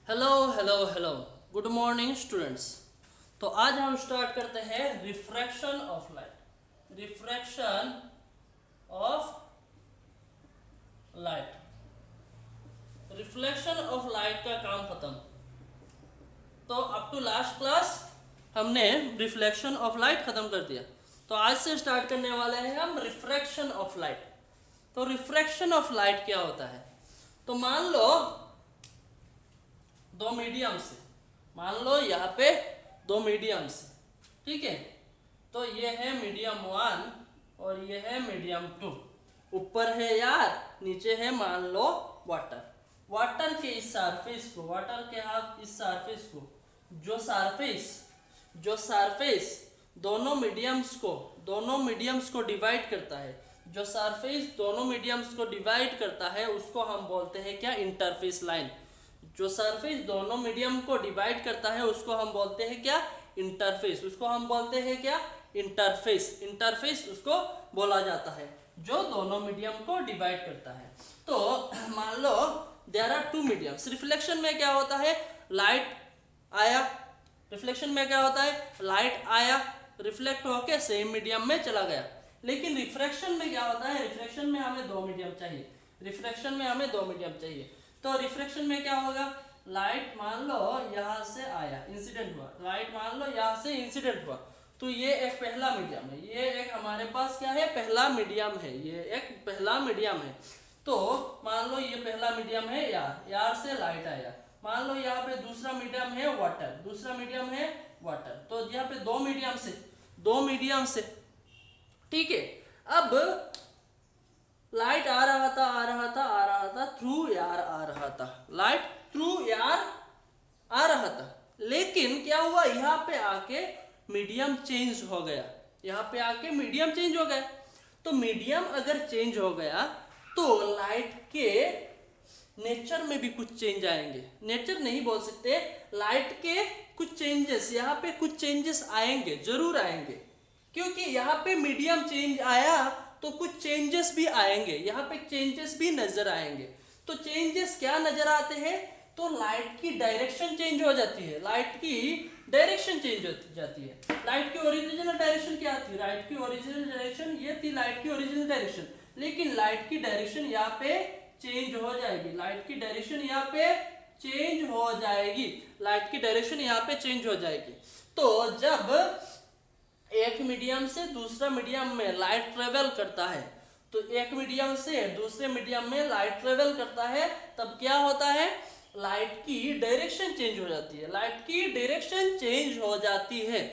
Hello hello hello good morning students. तो आज हम स्टार्ट करते हैं refraction of light. Refraction of light, reflection of light का काम खत्म। तो अप टू लास्ट क्लास हमने रिफ्लेक्शन ऑफ लाइट खत्म कर दिया। तो आज से स्टार्ट करने वाले हैं हम रिफ्रैक्शन ऑफ लाइट। तो रिफ्रैक्शन ऑफ लाइट क्या होता है? तो मान लो दो मीडियम से, मान लो यहाँ पे दो मीडियम से, ठीक है। तो ये है मीडियम वन और ये है मीडियम टू। ऊपर है यार, नीचे है मान लो वाटर। वाटर के इस सरफेस को, वाटर के हाथ इस सरफेस को, जो सरफेस दोनों मीडियम्स को डिवाइड करता है, जो सरफेस दोनों मीडियम्स को डिवाइड करता है उसको हम बोलते हैं क्या? Interface line. जो सरफेस दोनों मीडियम को डिवाइड करता है उसको हम बोलते हैं क्या? इंटरफेस। उसको हम बोलते हैं क्या? इंटरफेस। इंटरफेस उसको बोला जाता है जो दोनों मीडियम को डिवाइड करता है। तो मान लो there are two mediums. Reflection में क्या होता है? लाइट आया, रिफ्लेक्शन में क्या होता है? लाइट आया, रिफ्लेक्ट होके सेम मीडियम में चला गया। लेकिन रिफ्रैक्शन में क्या होता है? रिफ्रैक्शन में हमें दो मीडियम चाहिए। रिफ्रैक्शन में हमें दो मीडियम चाहिए। तो रिफ्रैक्शन में क्या होगा? लाइट मान लो यहां से आया, इंसिडेंट हुआ। लाइट मान लो यहां से इंसिडेंट हुआ, तो ये एक पहला मीडियम है। ये एक हमारे पास क्या है? पहला मीडियम है। ये एक पहला मीडियम है। तो मान लो ये पहला मीडियम है यार, यार से लाइट आया। मान लो यहाँ पे दूसरा मीडियम है वाटर, दूसरा मीडियम है वाटर। तो यहाँ पे दो मीडियम से, ठीक है। अब लाइट आ रहा था थ्रू यार आ रहा था, लाइट थ्रू यार आ रहा था। लेकिन क्या हुआ? यहाँ पे आके मीडियम चेंज हो गया। यहाँ पे आके मीडियम चेंज हो गया। तो मीडियम अगर चेंज हो गया तो लाइट के नेचर में भी कुछ चेंज आएंगे। नेचर नहीं बोल सकते, लाइट के कुछ चेंजेस, यहाँ पे कुछ चेंजेस आएंगे, जरूर आएंगे। क्योंकि यहाँ पे मीडियम चेंज आया तो कुछ चेंजेस भी आएंगे, यहाँ पे चेंजेस भी नजर आएंगे। तो चेंजेस क्या नजर आते हैं? तो लाइट की डायरेक्शन चेंज हो जाती है। लाइट की डायरेक्शन चेंज हो जाती है। लाइट की ओरिजिनल डायरेक्शन क्या थी? लाइट की ओरिजिनल डायरेक्शन ये थी, लाइट की ओरिजिनल डायरेक्शन। लेकिन लाइट की डायरेक्शन यहाँ पे चेंज हो जाएगी। लाइट की डायरेक्शन यहाँ पे चेंज हो जाएगी। लाइट की डायरेक्शन यहाँ पे चेंज हो जाएगी। तो जब एक मीडियम से दूसरा मीडियम में लाइट ट्रेवल करता है, तो एक मीडियम से दूसरे मीडियम में लाइट ट्रेवल करता है, तब क्या होता है? लाइट की डायरेक्शन चेंज हो जाती है। लाइट की डायरेक्शन चेंज हो जाती है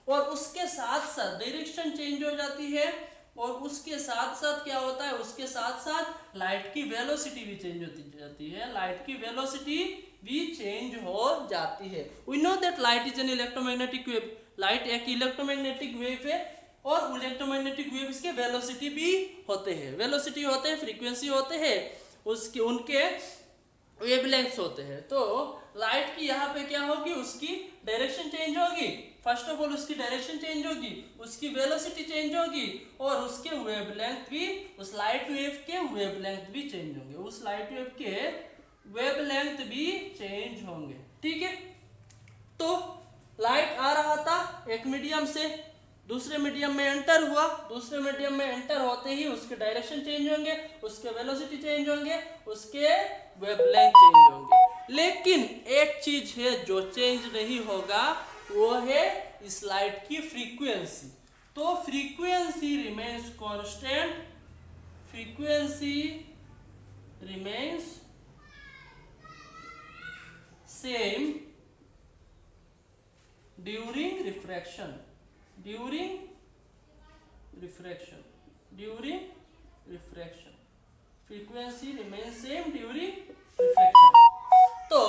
और उसके साथ साथ डायरेक्शन चेंज हो जाती है और उसके साथ साथ क्या होता है? उसके साथ साथ लाइट की वेलोसिटी भी चेंज होती जाती है। लाइट की वेलोसिटी भी चेंज हो जाती है। We know that light is an electromagnetic wave. Light एक इलेक्ट्रोमैग्नेटिक वेव है और इलेक्ट्रोमैग्नेटिक वेव्स के वेलोसिटी भी होते हैं। वेलोसिटी होते हैं, फ्रीक्वेंसी होते हैं, उसके उनके वेवलेंथ्स होते हैं। तो लाइट की यहाँ पे क्या होगी? उसकी डायरेक्शन चेंज होगी। फर्स्ट ऑफ ऑल उसकी डायरेक्शन चेंज होगी, उसकी वेलोसिटी चेंज होगी और उसके वेवलेंथ भी, उस लाइट वेव के वेवलेंथ भी चेंज होंगे। उस लाइट वेव के वेवलेंथ भी चेंज होंगे, ठीक है। तो लाइट आ रहा था एक मीडियम से, दूसरे मीडियम में एंटर हुआ। दूसरे मीडियम में एंटर होते ही उसके डायरेक्शन चेंज होंगे, उसके वेलोसिटी चेंज होंगे, उसके वेवलेंथ चेंज होंगे। लेकिन एक चीज है जो चेंज नहीं होगा, वो है इस लाइट की फ्रीक्वेंसी। तो frequency remains constant, frequency remains same during refraction, during refraction, frequency remain same during refraction. तो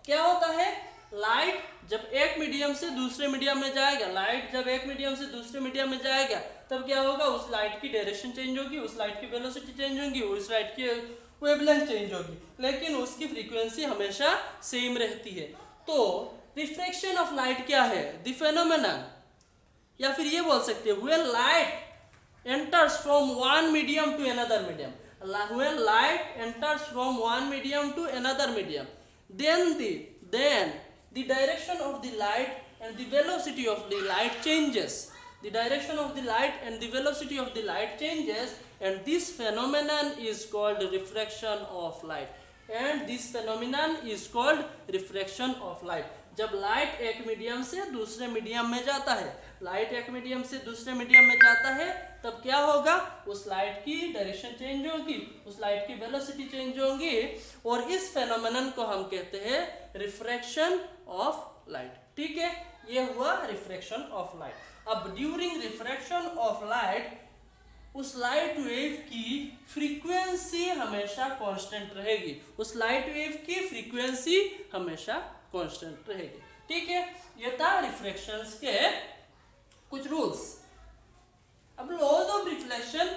क्या होता है? लाइट जब एक मीडियम से दूसरे मीडियम में जाएगा, लाइट जब एक मीडियम से दूसरे मीडियम में जाएगा, तब क्या होगा? उस लाइट की डायरेक्शन चेंज होगी, उस लाइट की वेलोसिटी चेंज होगी, उस लाइट की वेवलेंथ चेंज होगी, लेकिन उसकी फ्रीक्वेंसी हमेशा सेम रहती है। तो रिफ्रैक्शन ऑफ लाइट क्या है? द फेनोमेनन, या फिर ये बोल सकते हैं when light enters from one medium to another medium. When light enters from one medium to another medium, then the then the direction of the light and the velocity of the light changes. The direction of the light and the velocity of the light changes, and this phenomenon is called refraction of light. And this phenomenon is called refraction of light. जब light एक medium से दूसरे medium में जाता है, light एक medium से दूसरे मीडियम में जाता है, तब क्या होगा, उस लाइट की डायरेक्शन चेंज होगी, उस लाइट की वेलोसिटी चेंज होगी, और इस फेनोमेनन को हम कहते हैं रिफ्रैक्शन ऑफ लाइट. ठीक है, ये हुआ रिफ्रैक्शन ऑफ लाइट. अब ड्यूरिंग रिफ्रैक्शन ऑफ लाइट उस लाइट वेव की फ्रीक्वेंसी हमेशा कांस्टेंट रहेगी, उस लाइट वेव की फ्रीक्वेंसी हमेशा कांस्टेंट रहेगी. ठीक है, ये था रिफ्रैक्शंस के कुछ रूल्स. अब laws of reflection,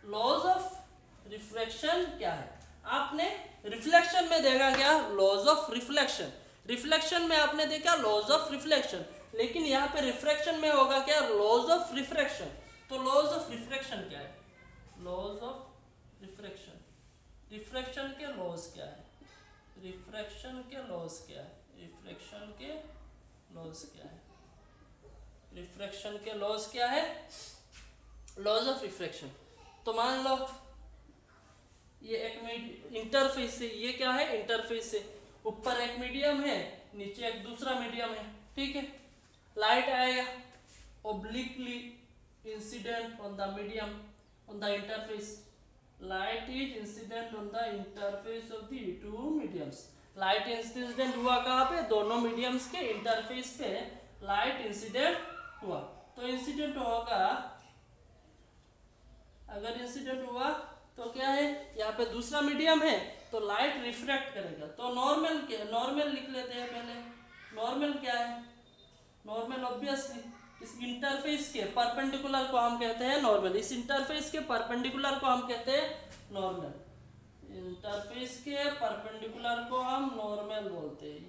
laws of reflection क्या है? आपने रिफ्लेक्शन में देखा क्या, लॉज ऑफ रिफ्लेक्शन. रिफ्लेक्शन में आपने देखा लॉज ऑफ रिफ्लेक्शन, लेकिन यहाँ पे रिफ्रैक्शन में होगा क्या, लॉज ऑफ रिफ्रैक्शन. तो लॉज ऑफ रिफ्रैक्शन क्या है? लॉज ऑफ रिफ्रैक्शन, रिफ्रैक्शन के लॉज क्या है? रिफ्रैक्शन के लॉज क्या है? रिफ्रैक्शन के लॉज क्या है? रिफ्रैक्शन के लॉज क्या है? Laws of refraction. तो मान लो ये एक इंटरफेस से, ये क्या है, इंटरफेस से ऊपर एक मीडियम है, नीचे एक दूसरा मीडियम है. ठीक है, लाइट आएगा, obliquely incident on the medium, on the interface. Light is incident on the interface of the two mediums. Light incident हुआ कहाँ पे, दोनों मीडियम्स के इंटरफेस पे लाइट इंसिडेंट हुआ. तो इंसिडेंट होगा, अगर इंसिडेंट हुआ तो क्या है, यहाँ पे दूसरा मीडियम है तो लाइट रिफ्रैक्ट करेगा. तो नॉर्मल क्या, नॉर्मल लिख लेते हैं पहले. नॉर्मल क्या है? नॉर्मल ऑब्वियसली इस इंटरफेस के परपेंडिकुलर को हम कहते हैं नॉर्मल. इस इंटरफेस के परपेंडिकुलर को हम कहते हैं नॉर्मल. इंटरफेस के परपेंडिकुलर को हम नॉर्मल बोलते हैं.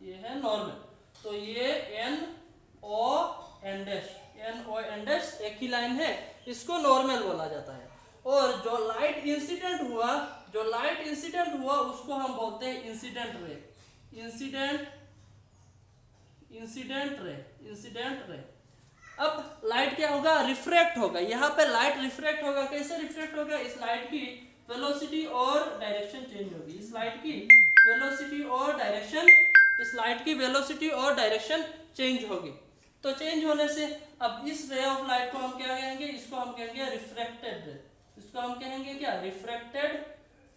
ये है नॉर्मल. तो ये N O N dash, N O N dash एक ही लाइन है, इसको नॉर्मल बोला जाता है. और जो लाइट इंसिडेंट हुआ, जो लाइट इंसिडेंट हुआ उसको हम बोलते हैं इंसिडेंट रे. Incident ray. अब लाइट क्या होगा, रिफ्रैक्ट होगा. यहाँ पे लाइट रिफ्रैक्ट होगा. कैसे रिफ्रैक्ट होगा, इस लाइट की वेलोसिटी और डायरेक्शन चेंज होगी. इस लाइट की वेलोसिटी और डायरेक्शन, इस लाइट की वेलोसिटी और डायरेक्शन चेंज होगी. तो चेंज होने से अब इस रे ऑफ लाइट को हम क्या कहेंगे, इसको हम कहेंगे रिफ्रैक्टेड रे. इसको हम कहेंगे क्या, रिफ्रैक्टेड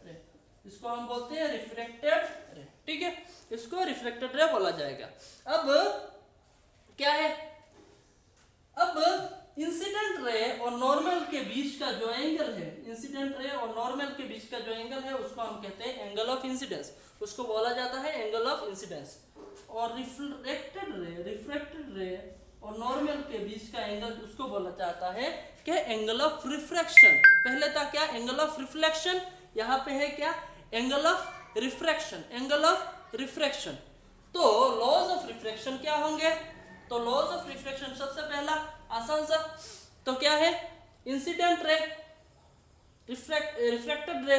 रे. इसको हम बोलते हैं रिफ्रैक्टेड रे. ठीक है, इसको रिफ्रैक्टेड रे बोला जाएगा. अब क्या है, अब इंसिडेंट रे और नॉर्मल के बीच का जो एंगल है, इंसिडेंट रे और नॉर्मल के बीच का जो एंगल है उसको हम कहते हैं एंगल ऑफ इंसिडेंस. उसको बोला जाता है एंगल ऑफ इंसिडेंस. और रिफ्रैक्टेड रे और नॉर्मल के बीच का एंगल उसको बोला जाता है क्या, एंगल ऑफ रिफ्रैक्शन. पहले था क्या, एंगल ऑफ रिफ्लेक्शन. यहाँ पे है क्या, angle of refraction. Angle of refraction. तो लॉज ऑफ रिफ्रैक्शन क्या होंगे, तो लॉज ऑफ रिफ्रैक्शन सबसे पहला आसान सा, तो क्या है, इंसिडेंट रे, रिफ्रैक्टेड रे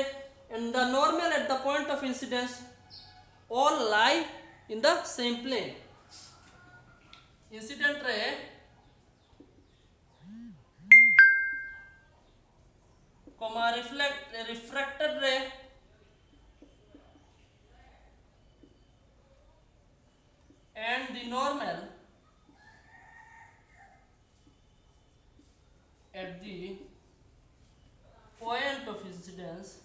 and the normal at the point of incidence all lie in the same plane. Incident ray comma refracted ray and the normal at the point of incidence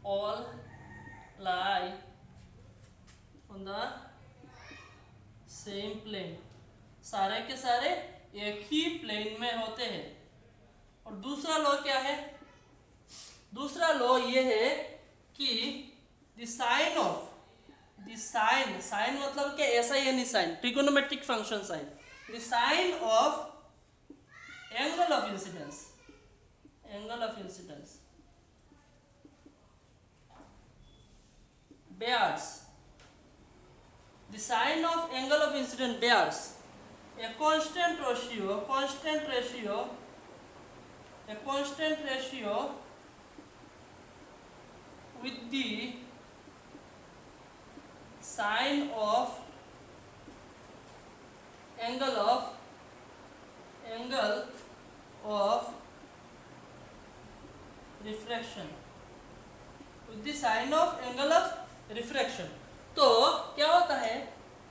all lie on the same plane. सारे के सारे एक ही plane में होते हैं. और दूसरा law क्या है, दूसरा लॉ ये है कि the sine of, the sine मतलब क्या, ऐसा ही है नहीं, sine trigonometric function sine. The sine of angle of incidence, angle of incidence bears, the sine of angle of incidence bears a constant ratio a constant ratio with the sine of angle of refraction with the sine of angle of refraction। तो क्या होता है,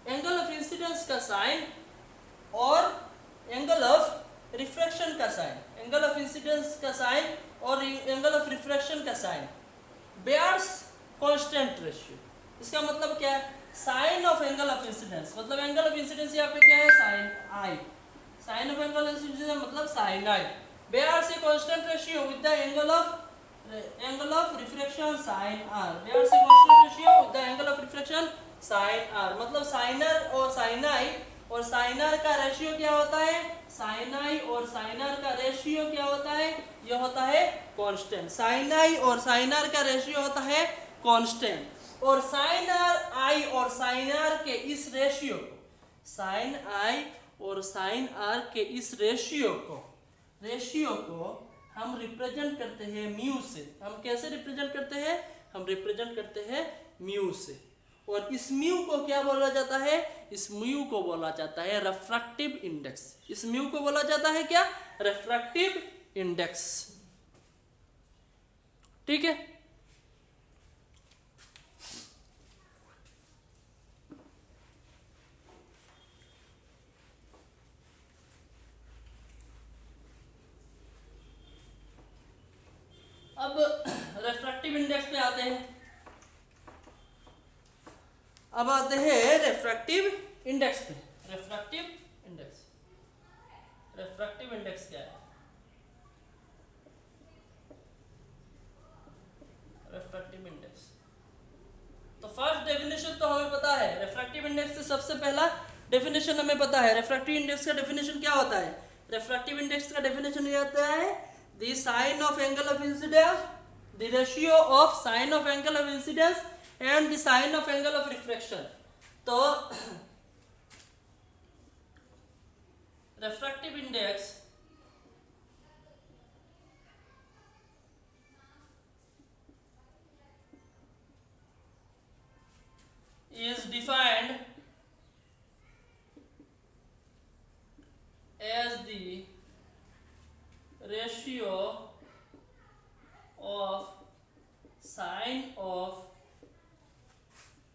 angle of incidence का sine और angle of refraction का sine, angle of incidence का sine और angle of refraction का साइन बेयर्स कांस्टेंट रेशियो। इसका मतलब क्या है, sine of angle of incidence मतलब एंगल ऑफ इंसिडेंस यहाँ पे क्या है, sine I, sine of angle of incidence मतलब sine I bears a constant ratio with the angle of refraction sine R, bears a constant ratio with the angle of refraction sine R. मतलब sine r और sine I और sine r का ratio क्या होता है, sine I और sine r का ratio क्या होता है, ये होता है कांस्टेंट। साइन आई और साइनर का रेशियो होता है कांस्टेंट, और साइन आर आई और साइन आर के इस रेशियो को, साइन आई और साइन आर के इस रेशियो को हम रिप्रेजेंट करते हैं म्यू से। हम कैसे रिप्रेजेंट करते हैं, हम रिप्रेजेंट करते हैं म्यू से। और इस म्यू को क्या बोला जाता है, इस म्यू को बोला जाता है रिफ्रैक्टिव इंडेक्स। इस म्यू को बोला जाता है क्या, रिफ्रैक्टिव इंडेक्स। ठीक है, अब रिफ्रैक्टिव इंडेक्स पे आते हैं। अब आते हैं रिफ्रैक्टिव इंडेक्स पे। रिफ्रैक्टिव इंडेक्स, रिफ्रैक्टिव इंडेक्स क्या है, रिफ्रैक्टिव इंडेक्स। तो फर्स्ट डेफिनेशन तो हमें पता है, रिफ्रैक्टिव इंडेक्स से सबसे पहला डेफिनेशन हमें पता है। रिफ्रैक्टिव इंडेक्स का डेफिनेशन क्या होता है, रिफ्रैक्टिव इंडेक्स का डेफिनेशन ये होता है the sine of angle of incidence, the ratio of sine of angle of incidence and the sine of angle of refraction। तो refractive index is defined as the ratio of sine of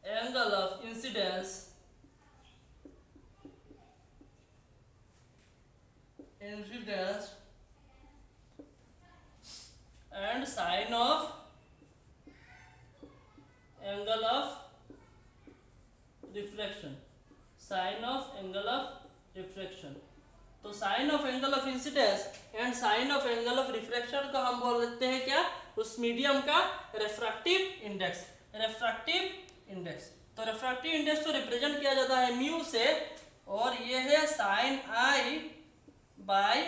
angle of incidence and sine of angle of refraction, sine of angle of refraction। तो sine of angle of incidence and sine of angle of refraction को हम बोल देते हैं क्या, उस medium का refractive index. Refractive index, तो रिफ्रैक्टिव इंडेक्स को रिप्रेजेंट किया जाता है म्यू से, और ये है sine I by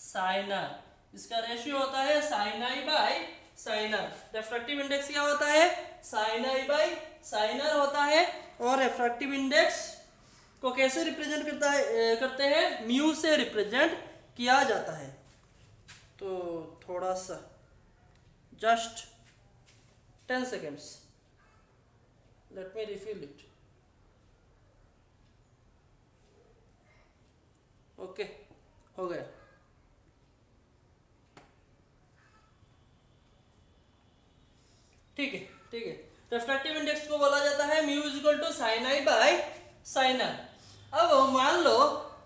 sine R. इसका रेशियो होता है sine I by sine R. Refractive index क्या होता है, sine I by sine R होता है। और रिफ्रैक्टिव इंडेक्स को कैसे रिप्रेजेंट करते हैं, म्यू से रिप्रेजेंट किया जाता है। तो थोड़ा सा just 10 seconds, let me refill it. Okay, हो गया। ठीक है, ठीक है। रिफ्रैक्टिव इंडेक्स को बोला जाता है mu is equal to sine I by sine R. अब मान लो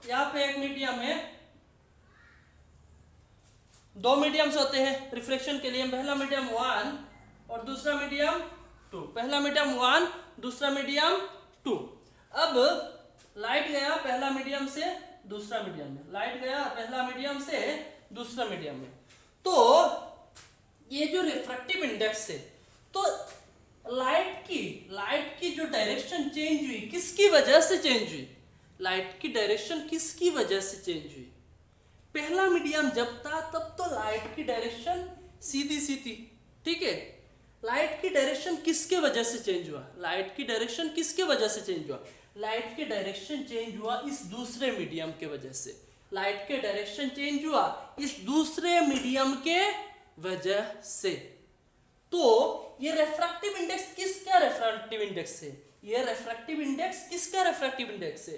यहाँ पे एक मीडियम है, दो मीडियम्स होते हैं रिफ्लेक्शन के लिए, पहला मीडियम 1 और दूसरा मीडियम 2, पहला मीडियम 1 दूसरा मीडियम 2। अब लाइट गया पहला मीडियम से दूसरा मीडियम में, लाइट गया पहला मीडियम से दूसरा मीडियम में। तो ये जो रिफ्रैक्टिव इंडेक्स है, तो लाइट की जो डायरेक्शन चेंज हुई, किसकी वजह से चेंज हुई, लाइट की डायरेक्शन किसकी वजह से चेंज हुई। पहला मीडियम जब था तब तो लाइट की डायरेक्शन सीधी सी थी, ठीक है। लाइट की डायरेक्शन किसके वजह से चेंज हुआ, लाइट की डायरेक्शन किसके वजह से चेंज हुआ, लाइट की डायरेक्शन चेंज हुआ इस दूसरे मीडियम के वजह से। लाइट के डायरेक्शन चेंज हुआ इस दूसरे मीडियम के वजह से। तो ये रेफ्रैक्टिव इंडेक्स किसका रेफ्रैक्टिव इंडेक्स है? ये रेफ्रैक्टिव इंडेक्स किसका रेफ्रैक्टिव इंडेक्स है?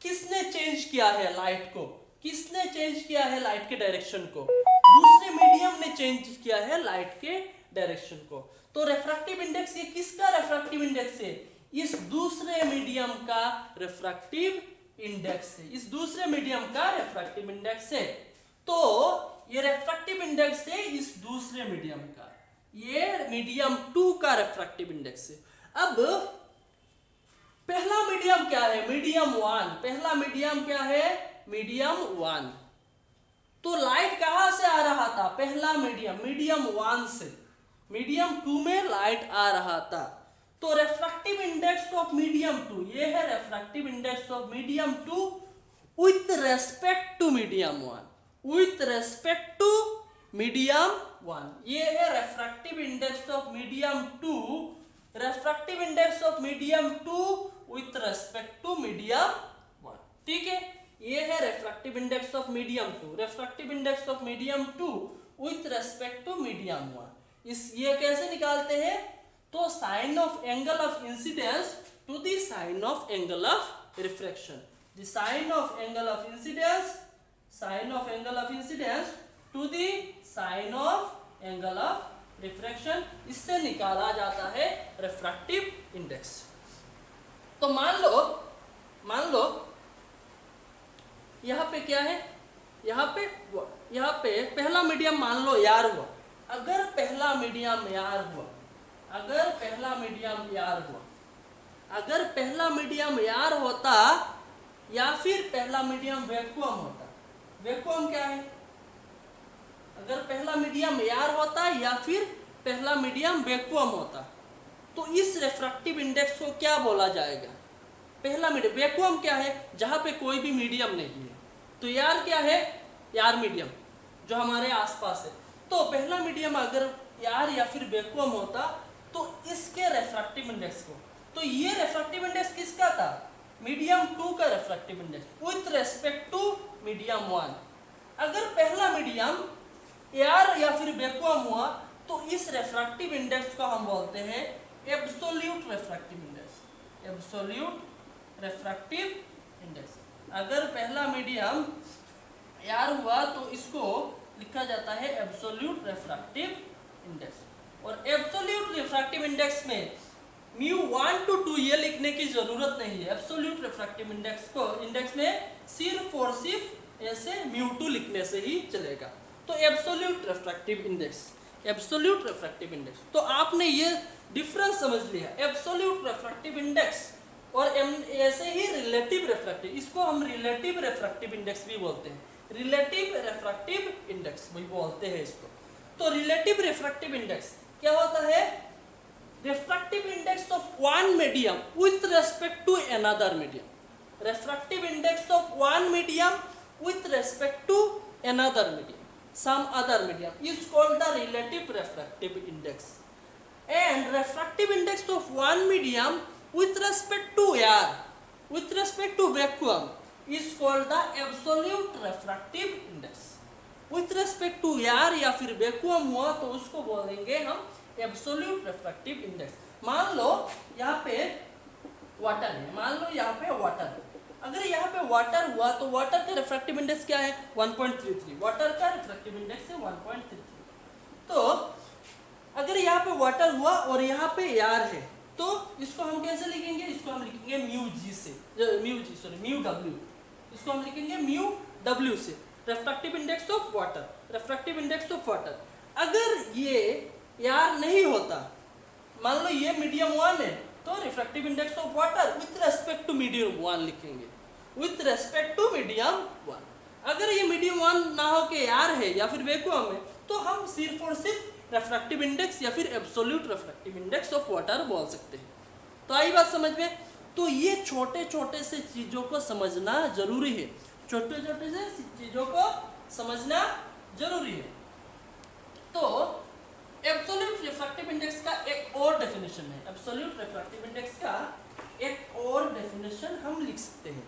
किसने चेंज किया है लाइट को? किसने चेंज किया है लाइट के डायरेक्शन को? दूसरे मीडियम ने चेंज किया है लाइट के डायरेक्शन को। तो रेफ्रैक्टिव इंडेक्स ये किसका रेफ्रैक्टिव इंडेक्स है? इस दूसरे मीडियम का रेफ्रैक्टिव इंडेक्स है। इस दूसरे मीडियम का रेफ्रैक्टिव इंडेक्स है। तो ये रेफ्रैक्टिव इंडेक्स है इस दूसरे मीडियम का, ये मीडियम 2 का रेफ्रैक्टिव इंडेक्स है। अब पहला मीडियम क्या है? मीडियम 1। पहला मीडियम क्या है? मीडियम 1। तो लाइट कहां से आ रहा था? पहला मीडियम 1 से। मीडियम 2 में लाइट आ रहा था। तो रेफ्रैक्टिव इंडेक्स ऑफ मीडियम 2, ये है refractive index of medium 2 with respect to medium 1। With respect to medium 1, ये है refractive index of medium 2। Refractive index of medium 2 with respect to medium 1। ठीक है, ये है refractive index of medium 2। Refractive index of medium 2 with respect to medium 1। ये कैसे निकालते हैं? तो sine of angle of incidence to the sine of angle of refraction. The sine of angle of incidence, sine of angle of incidence to the sine of angle of refraction, इससे निकाला जाता है refractive index. तो मान लो यहाँ पे क्या है? यहाँ पे पहला मीडियम मान लो यार हुआ। अगर पहला मीडियम यार हुआ, अगर पहला मीडियम यार होता या फिर पहला मीडियम वैक्यूम होता। वैक्यूम क्या है? अगर पहला मीडियम यार होता या फिर पहला मीडियम वैक्यूम होता, तो इस रेफ्रैक्टिव इंडेक्स को क्या बोला जाएगा? पहला मीडियम, वैक्यूम क्या है? जहां पे कोई भी मीडियम नहीं है। तो यार क्या है? यार मीडियम जो हमारे आसपास है। तो पहला मीडियम अगर यार या फिर वैक्यूम होता तो इसके रेफ्रैक्टिव इंडेक्स को, तो ये रेफ्रैक्टिव इंडेक्स किसका था? मीडियम 2 का refractive index with respect to medium 1। अगर पहला मीडियम यार या फिर वैक्यूम हुआ तो इस रेफ्रैक्टिव इंडेक्स को हम बोलते हैं absolute refractive index. Absolute refractive index. अगर पहला मीडियम यार हुआ तो इसको लिखा जाता है एब्सोल्यूट रेफ्रैक्टिव इंडेक्स। और एब्सोल्यूट रेफ्रैक्टिव इंडेक्स में μ1 to 2 ये लिखने की जरूरत नहीं है। एब्सोल्यूट रेफ्रैक्टिव इंडेक्स में सिर्फ और सिर्फ ऐसे μ2 लिखने से ही चलेगा। तो absolute refractive index, absolute refractive index. तो आपने ये डिफरेंस समझ लिया, एब्सोल्यूट रेफ्रैक्टिव इंडेक्स और ऐसे ही रिलेटिव रेफ्रैक्टिव, इसको हम रिलेटिव रेफ्रैक्टिव इंडेक्स भी बोलते हैं। रिलेटिव रेफ्रैक्टिव इंडेक्स भी बोलते हैं इसको। तो रिलेटिव रेफ्रैक्टिव इंडेक्स क्या होता है? Refractive index of one medium with respect to another medium. Refractive index of one medium with respect to another medium, some other medium is called the relative refractive index. And refractive index of one medium with respect to air, with respect to vacuum is called the absolute refractive index. With respect to air या फिर vacuum हुआ तो उसको बोलेंगे हम absolute refractive index. मान लो यहाँ पे वाटर है, मान लो यहाँ पे वाटर है। अगर यहाँ पे वाटर हुआ तो वाटर का रिफ्रैक्टिव इंडेक्स क्या है? 1.33। वाटर का रिफ्रैक्टिव इंडेक्स है 1.33। तो अगर यहाँ पे वाटर हुआ और यहाँ पे एयर है तो इसको हम कैसे लिखेंगे? इसको हम लिखेंगे म्यू डब्ल्यू। इसको हम लिखेंगे म्यू डब्ल्यू से, refractive index of water, refractive index of water. अगर ये एयर नहीं होता, मान लो ये मीडियम 1 है, तो refractive index of water with respect to medium 1 लिखेंगे, विथ रेस्पेक्ट टू मीडियम 1। अगर ये मीडियम 1 ना हो के यार है या फिर वैक्यूम है तो हम सिर्फ और सिर्फ रेफ्रैक्टिव इंडेक्स या फिर absolute refractive index of water बोल सकते हैं। तो आई बात समझ में? तो ये छोटे छोटे से चीज़ों को समझना जरूरी है, छोटे छोटे से चीज़ों को समझना जरूरी है। तो एब्सोल्यूट रिफ्रैक्टिव इंडेक्स का एक और डेफिनेशन है। एब्सोल्यूट रिफ्रैक्टिव इंडेक्स का एक और डेफिनेशन हम लिख सकते हैं।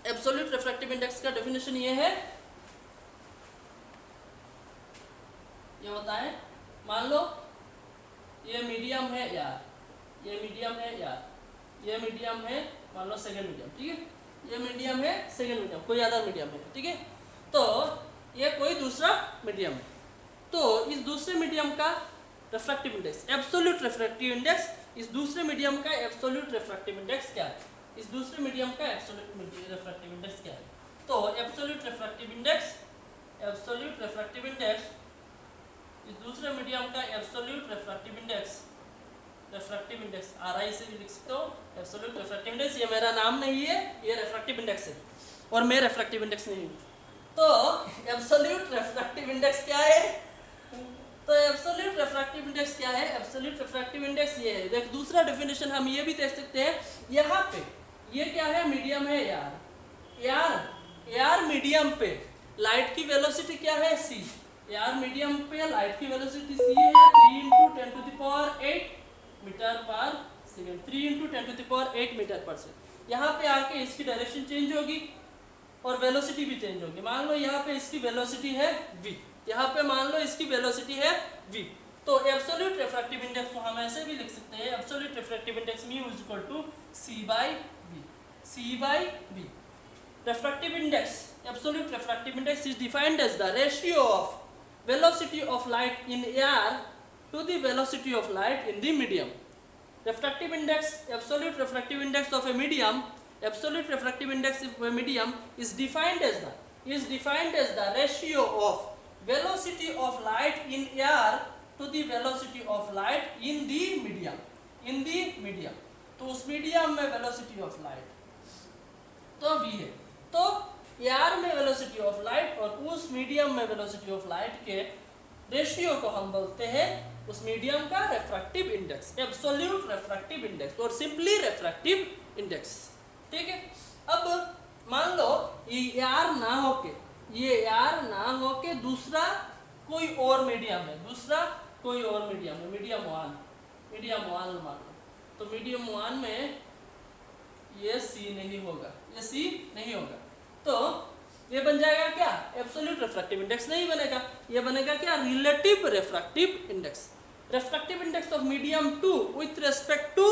एब्सोल्यूट रिफ्रैक्टिव इंडेक्स का डेफिनेशन ये है, ये होता है, मान लो ये मीडियम है यार, ये मीडियम है यार, ये मीडियम है, मान लो सेकंड मीडियम, ठीक है, ये मीडियम है, सेकंड मीडियम, कोई अदर मीडियम है, ठीक है, तो ये कोई दूसरा मीडियम है, तो इस दूसरे मीडियम का refractive index, absolute refractive index, इस दूसरे मीडियम का एब्सोल्यूट रिफ्रैक्टिव इंडेक्स क्या है, इस दूसरे मीडियम का एब्सोल्यूट रिफ्रैक्टिव इंडेक्स क्या है, तो absolute refractive index, absolute refractive index, इस दूसरे मीडियम का absolute refractive index, refractive index RI से भी लिख सकते हो, एब्सोल्यूट रिफ्रैक्टिव इंडेक्स, ये मेरा नाम नहीं है, ये रिफ्रैक्टिव इंडेक्स है और मैं रिफ्रैक्टिव इंडेक्स नहीं हूँ, तो एब्सोल्यूट रिफ्रैक्टिव इंडेक्स क्या है, तो एब्सोल्यूट रिफ्रैक्टिव इंडेक्स क्या है, एब्सोल्यूट रिफ्रैक्टिव इंडेक्स ये है, देख दूसरा डेफिनेशन हम ये भी देख सकते हैं, यहाँ पे ये क्या है, मीडियम है यार मीडियम पे लाइट की वेलोसिटी क्या है c, यार मीडियम पे लाइट की वेलोसिटी c है 3 × 10⁸ मीटर पर सेकेंड, 3 × 10⁸ मीटर पर सेकेंड, यहाँ पे आके इसकी डायरेक्शन चेंज होगी और वेलोसिटी भी चेंज होगी, मान लो यहाँ पे इसकी वेलोसिटी है v, यहाँ पे मान लो इसकी वेलोसिटी है v, तो एब्सोल्यूट रिफ्रैक्टिव इंडेक्स को हम ऐसे भी लिख सकते हैं, absolute refractive index μ = c/v, refractive index, absolute refractive index is defined as the ratio of velocity of light in air to the velocity of light in the medium. Refractive index, absolute refractive index of a medium, absolute refractive index of a medium is defined as the ratio of velocity of light in air to the velocity of light in the medium, तो उस medium में velocity of light तो v है, तो air में velocity of light और उस medium में वेलोसिटी ऑफ लाइट के रेशियो को हम बोलते हैं उस मीडियम का refractive index, absolute refractive index और सिंपली रिफ्रैक्टिव इंडेक्स, ठीक है। अब मान लो ये एयर ना होके दूसरा कोई और मीडियम है, मीडियम वन मान लो, तो मीडियम वन में ये C नहीं होगा, तो ये बन जाएगा क्या, एब्सोल्यूट रिफ्रैक्टिव इंडेक्स नहीं बनेगा, ये बनेगा क्या, relative refractive index, refractive index of medium 2 with respect to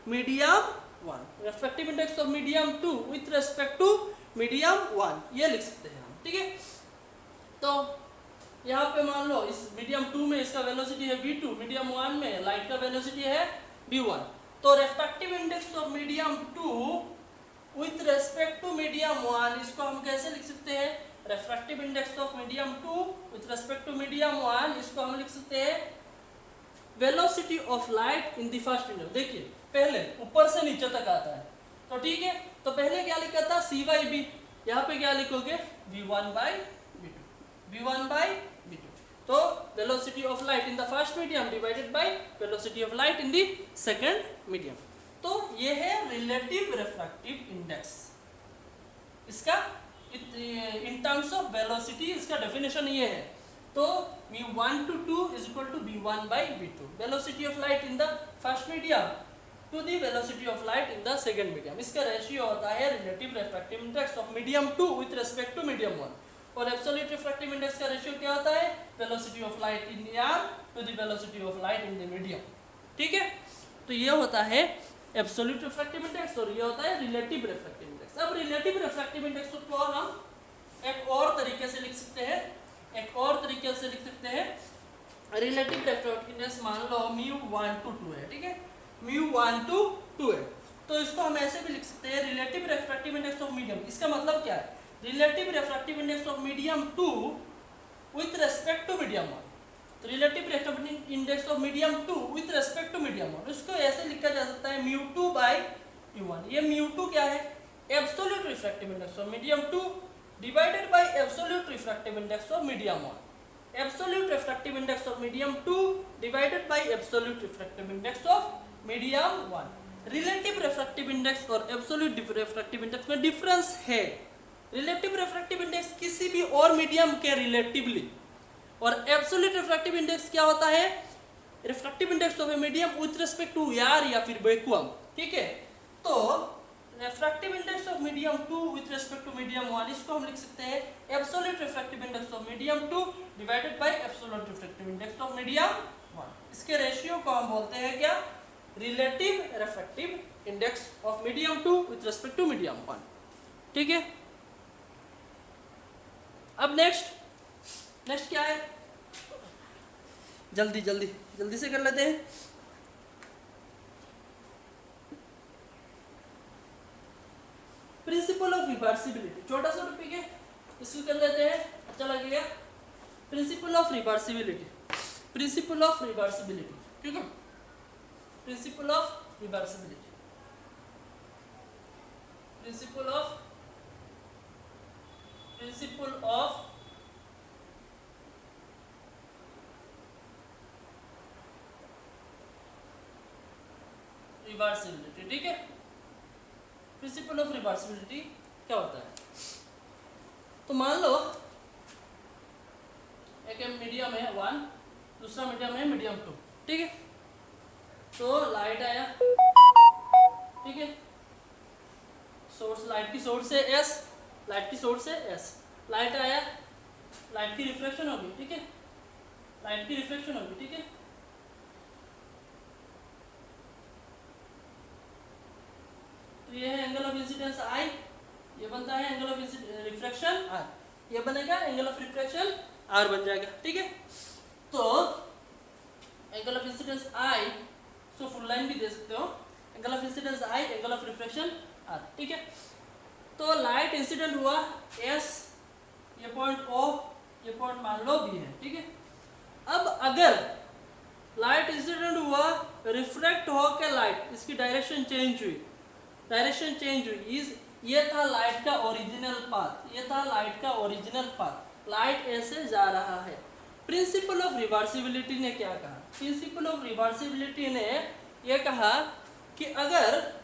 medium 1, refractive index of medium 2 with respect to medium 1, ये लिख सकते हैं हम, ठीक है। तो यहाँ पे मान लो इस मीडियम 2 में इसका वेलोसिटी है v2, मीडियम 1 में लाइट का वेलोसिटी है v1, तो refractive index of medium 2 with respect to medium 1, इसको हम कैसे लिख सकते हैं, refractive index of medium 2 with respect to medium 1, इसको हम लिख सकते हैं velocity of light in the first medium. देखिए पहले ऊपर से नीचे तक आता है, तो ठीक है, तो पहले क्या लिखा था c/v, यहाँ पे क्या लिखोगे v1/v2, तो velocity of light in the first medium divided by velocity of light in the second medium, तो ये है रिलेटिव रिफ्रैक्टिव इंडेक्स, इसका इन टर्म्स ऑफ वेलोसिटी इसका डेफिनेशन ये है, तो μ1 to 2 is equal to v1/v2, velocity of light in the first medium to the velocity of light in the second medium, इसका ratio होता है relative refractive index of medium 2 with respect to medium 1, और absolute refractive index का ratio क्या होता है, velocity of light in air to the velocity of light in the medium, ठीक है। तो ये होता है एब्सोल्यूट रिफ्रैक्टिव इंडेक्स और ये होता है रिलेटिव रिफ्रैक्टिव इंडेक्स। अब रिलेटिव रिफ्रैक्टिव इंडेक्स को हम एक और तरीके से लिख सकते हैं, रिलेटिव रिफ्रैक्टिव इंडेक्स मान लो μ1 to 2 है, ठीक है, μ1 to 2 है, तो इसको हम ऐसे भी लिख सकते हैं relative refractive index of medium, इसका मतलब क्या है, relative refractive index of medium 2 with respect to medium 1, तो relative refractive index of medium 2 with respect to medium 1, इसको ऐसे लिखा जा सकता है μ2/μ1, ये μ2 क्या है, absolute refractive index of medium 2 divided by absolute refractive index of medium 1, absolute refractive index of medium 2 divided by absolute refractive index of medium 1। Relative refractive index और एब्सोल्यूट रिफ्रैक्टिव इंडेक्स में डिफरेंस है, relative refractive index किसी भी और medium के relatively, और absolute refractive index क्या होता है, refractive index of a medium with respect to air या फिर वैक्यूम, ठीक है। तो refractive index of medium 2 with respect to medium 1, इसको हम लिख सकते हैं absolute refractive index of medium 2 divided by absolute refractive index of medium 1। इसके रेशियो को हम बोलते हैं क्या, relative refractive index of medium 2 with respect to medium 1। ठीक है, अब नेक्स्ट क्या है, जल्दी से कर लेते हैं। प्रिंसिपल ऑफ रिवर्सिबिलिटी, छोटा सा टॉपिक है, इसको कर लेते हैं, अच्छा लगेगा। प्रिंसिपल ऑफ रिवर्सिबिलिटी, ठीक है, principle of reversibility, principle of reversibility. ठीक है, प्रिंसिपल ऑफ रिवर्सिबिलिटी क्या होता है, तो मान लो एक मीडियम है 1, दूसरा मीडियम है मीडियम 2। ठीक है, तो लाइट आया, ठीक है, लाइट की सोर्स से एस, लाइट आया, लाइट की रिफ्लेक्शन होगी। ठीक है, ठीक है, तो ये है एंगल ऑफ इंसिडेंस I, ये बनता है एंगल ऑफ रिफ्रैक्शन R, ये बनेगा एंगल ऑफ रिफ्रैक्शन R बन जाएगा। ठीक है, तो angle of incidence I, so full line भी दे सकते हो, angle of incidence I, angle of refraction R। ठीक है, तो लाइट इंसिडेंट हुआ S, ये पॉइंट O, ये पॉइंट मान लो B है। ठीक है, अब अगर लाइट इंसिडेंट हुआ, रिफ्रैक्ट हो के लाइट, इसकी डायरेक्शन चेंज हुई, ये था लाइट का ओरिजिनल पाथ, लाइट ऐसे जा रहा है। प्रिंसिपल ऑफ रिवर्सिबिलिटी ने क्या कहा, प्रिंसिपल ऑफ रिवर्सिबिलिटी ने ये कहा कि अगर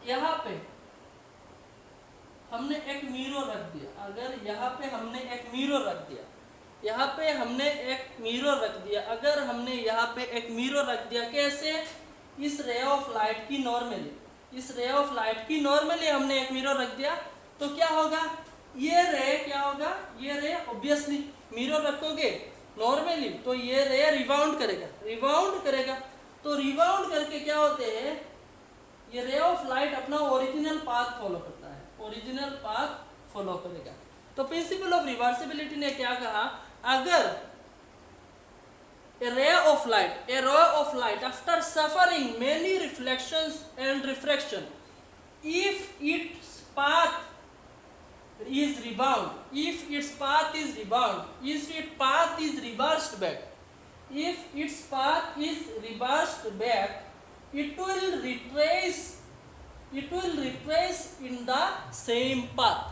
यहाँ पे हमने एक मिरर रख दिया, अगर यहाँ पे हमने एक मिरर रख दिया, अगर हमने यहाँ पे एक मिरर रख दिया, कैसे, इस रे ऑफ लाइट की नॉर्मली हमने एक मिरर रख दिया, तो क्या होगा, ये रे ऑब्वियसली मिरर रखोगे नॉर्मली तो ये रे रिबाउंड करेगा, तो रिबाउंड करके क्या होते हैं, ये रे ऑफ लाइट अपना ओरिजिनल पाथ फॉलो करेगा। तो प्रिंसिपल ऑफ रिवर्सिबिलिटी ने क्या कहा, अगर a ray of light after suffering many reflections and refraction, if its path is reversed back, it will retrace in the same path,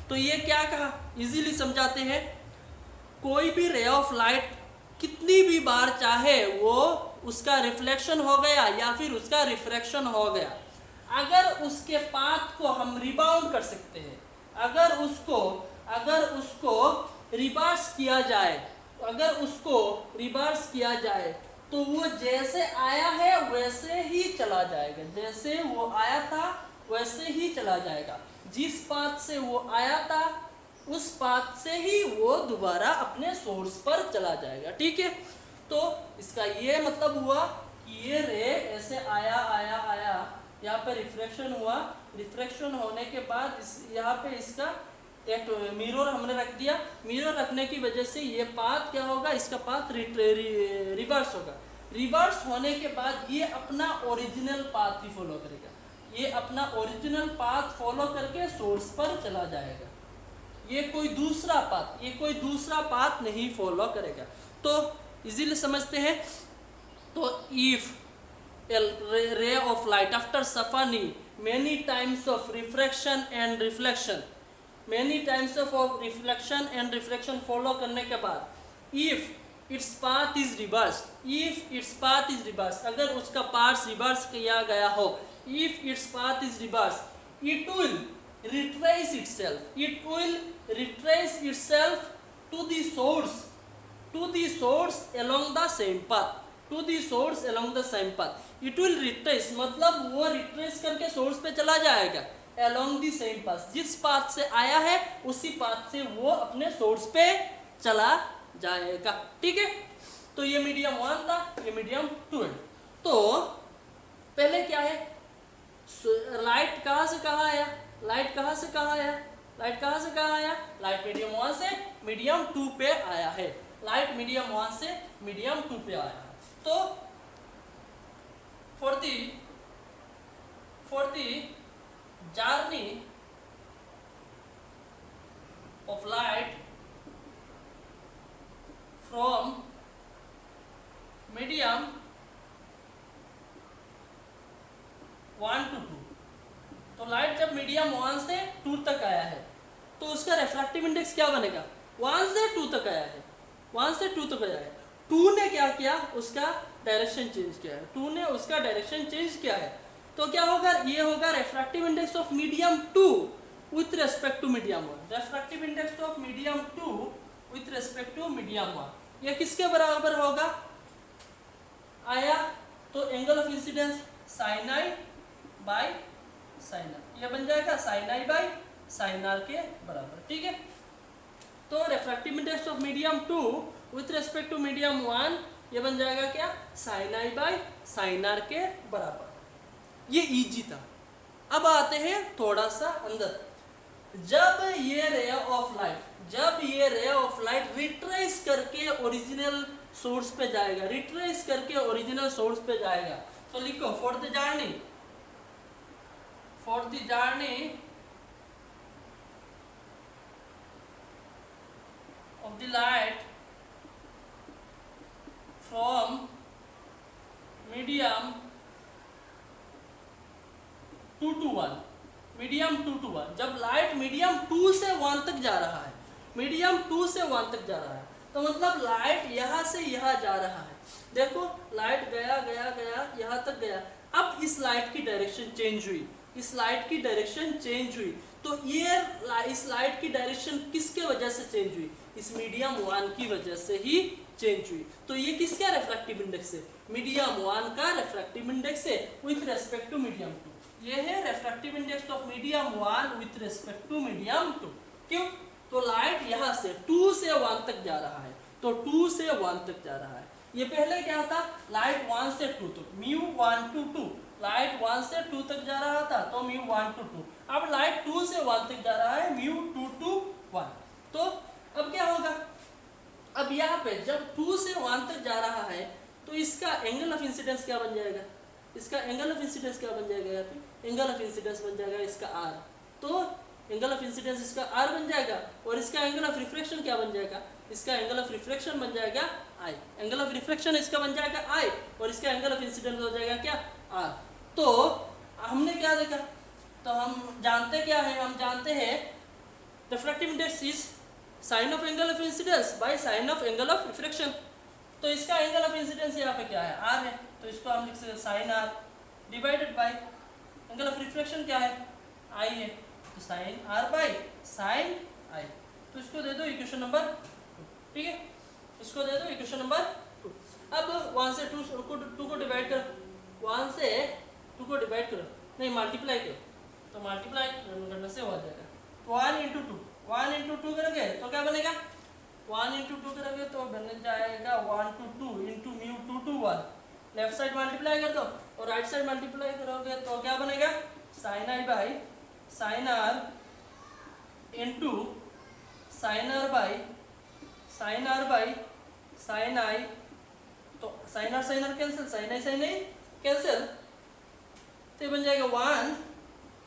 तो ये क्या कहा, इजीली समझाते हैं। कोई भी रे ऑफ लाइट कितनी भी बार चाहे वो उसका रिफ्लेक्शन हो गया या फिर उसका रिफ्रैक्शन हो गया, अगर उसके पाथ को हम रिबाउंड कर सकते हैं, अगर उसको रिवर्स किया जाए, तो वो जैसे आया है वैसे ही चला जाएगा, जैसे वो आया था वैसे ही चला जाएगा, जिस पाथ से वो आया था उस पाथ से ही वो दोबारा अपने सोर्स पर चला जाएगा। ठीक है, तो इसका ये मतलब हुआ कि ये रे ऐसे आया, यहाँ पे रिफ्लेक्शन हुआ, रिफ्लेक्शन होने के बाद यहाँ पे इसका एक मिरर हमने रख दिया, मिरर रखने की वजह से ये पाथ क्या होगा, इसका पाथ रिवर्स होगा, रिवर्स होने के बाद ये अपना ओरिजिनल पाथ ही फॉलो करेगा, ये अपना ओरिजिनल पाथ फॉलो करके सोर्स पर चला जाएगा, ये कोई दूसरा पाथ नहीं फॉलो करेगा। तो इजीली समझते हैं, तो if ray of light after suffering many times of refraction and reflection follow करने के बाद, if its path is reverse, अगर उसका पाथ रिवर्स किया गया हो, if its path is reverse, it will retrace itself to the source along the same path, to the source along the same path. It will retrace, मतलब वो retrace करके source पे चला जाएगा along द सेम पाथ, जिस path से आया है उसी पाथ से वो अपने सोर्स पे चला जाएगा। ठीक है, तो ये मीडियम 1 था, ये मीडियम 2 है। तो पहले क्या है, लाइट कहाँ से कहाँ आया, लाइट कहाँ से कहाँ आया, लाइट कहाँ से कहाँ आया, लाइट मीडियम 1 से मीडियम 2 पे आया है, लाइट मीडियम 1 से मीडियम 2 पे आया है। तो for the journey of light from medium 1 to 2, तो लाइट जब मीडियम 1 से 2 तक आया है तो उसका रिफ्रैक्टिव इंडेक्स क्या बनेगा, 1 से 2 तक आया है, 1 से 2 तक आया है। 2 ने क्या किया, उसका डायरेक्शन चेंज किया है, 2 ने उसका डायरेक्शन चेंज किया है, तो क्या होगा, ये होगा refractive index of medium 2 with respect to medium 1, refractive index of medium 2 with respect to medium 1, ये किसके बराबर होगा, आया तो angle of incidence sine I by sine R, ये बन जाएगा sine I by sine R के बराबर। ठीक है, तो refractive index of medium 2 with respect to medium 1, ये बन जाएगा क्या, sine I by sine R के बराबर। ये इजी था। अब आते हैं थोड़ा सा अंदर, जब ये रे ऑफ लाइट रिट्रेस करके ओरिजिनल सोर्स पे जाएगा, रिट्रेस करके ओरिजिनल सोर्स पे जाएगा, तो लिखो for the journey of the light from medium 2 to 1, medium 2 to 1, जब लाइट मीडियम 2 से 1 तक जा रहा है, मीडियम 2 से 1 तक जा रहा है, तो मतलब लाइट यहाँ से यहाँ जा रहा है, देखो लाइट गया गया गया यहाँ तक गया, अब इस लाइट की डायरेक्शन चेंज हुई, इस लाइट की डायरेक्शन चेंज हुई, तो ये इस लाइट की डायरेक्शन किसके वजह से चेंज हुई, इस मीडियम 1 की वजह से ही चेंज हुई। तो ये किसका रिफ्रैक्टिव इंडेक्स है, मीडियम 1 का रिफ्रैक्टिव इंडेक्स है विथ रेस्पेक्ट टू मीडियम 2, ये है refractive index of medium 1 with respect to medium 2। क्यों, तो लाइट यहाँ से 2 से 1 तक जा रहा है, तो 2 से 1 तक जा रहा है, ये पहले क्या था, लाइट 1 से 2 तक, म्यू 1 to 2, लाइट 1 से 2 तक जा रहा था तो म्यू 1 to 2, अब लाइट 2 से 1 तक जा रहा है, म्यू 2 to 1। तो अब क्या होगा, अब यहाँ पे जब 2 से 1 तक जा रहा है तो इसका एंगल ऑफ इंसिडेंस क्या बन जाएगा, इसका एंगल ऑफ इंसिडेंस क्या बन जाएगा, यहाँ पे एंगल ऑफ इंसिडेंस बन जाएगा इसका आर, तो एंगल ऑफ इंसिडेंस इसका आर बन जाएगा, और इसका एंगल ऑफ रिफ्लेक्शन क्या बन जाएगा, इसका एंगल ऑफ रिफ्लेक्शन बन जाएगा आई, एंगल ऑफ रिफ्लेक्शन इसका बन जाएगा आई, और इसका एंगल ऑफ इंसिडेंस हो जाएगा क्या, आर। तो हमने क्या देखा, तो हम जानते क्या है, हम जानते हैं refractive index is sine of angle of incidence by sine of angle of reflection, तो इसका एंगल ऑफ इंसिडेंस यहाँ पे क्या है, आर है, तो इसको हम लिख सकते हैं sine R divided by angle of reflection क्या है, आई है, तो sine R by sine I, तो इसको दे दो इक्वेशन नंबर 2। ठीक है, इसको दे दो इक्वेशन नंबर 2। अब 1 से 2 को डिवाइड करो, 1 से 2 को डिवाइड करो, नहीं मल्टीप्लाई करो, तो मल्टीप्लाई करने से हो जाएगा, 1 into 2, 1 into 2 करोगे तो क्या बनेगा, 1 into 2 करोगे तो बन जाएगा 1 to 2 into mu 2 to 1, left side multiply कर दो और राइट साइड मल्टीप्लाई करोगे तो क्या बनेगा, sine I by sine R into sine R by sine I, तो sine R cancel, sine I cancel, तो बन जाएगा 1,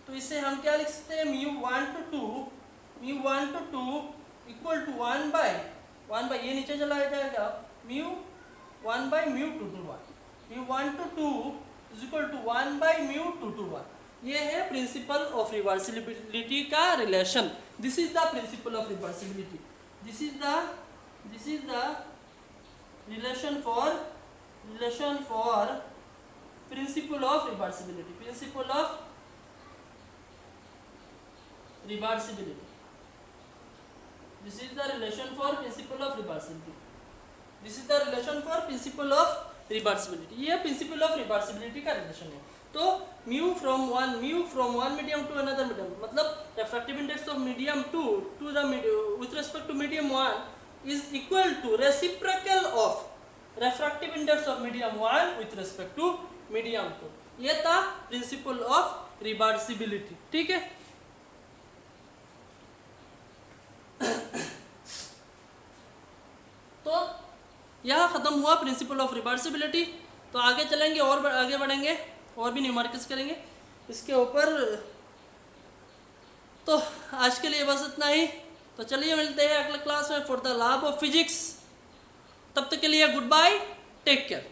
तो इसे हम क्या लिख सकते हैं, mu 1 to 2 equal to 1 by ये नीचे चला जाएगा, mu 1 by mu 2 to 1, mu 1 to 2 is equal to 1 by mu 2 to 1। ये है प्रिंसिपल ऑफ रिवर्सिबिलिटी का relation, this is the principle of reversibility, this is the relation for principle of reversibility, principle of reversibility, this is the relation for principle of reversibility, this is the relation for principle of reversibility, ये principle of reversibility का relation है। तो mu from one medium to another medium, मतलब refractive index of medium 2 to the with respect to medium 1 is equal to reciprocal of refractive index of medium 1 with respect to medium 2। ये था principal of reversibility. ठीक है, तो यहाँ ख़त्म हुआ principal of reversibility. तो आगे चलेंगे और आगे बढ़ेंगे और भी न्यूमेरिकल्स करेंगे इसके ऊपर। तो आज के लिए बस इतना ही। तो चलिए मिलते हैं अगले क्लास में for the lab of physics. तब तक के लिए गुड बाय, टेक केयर।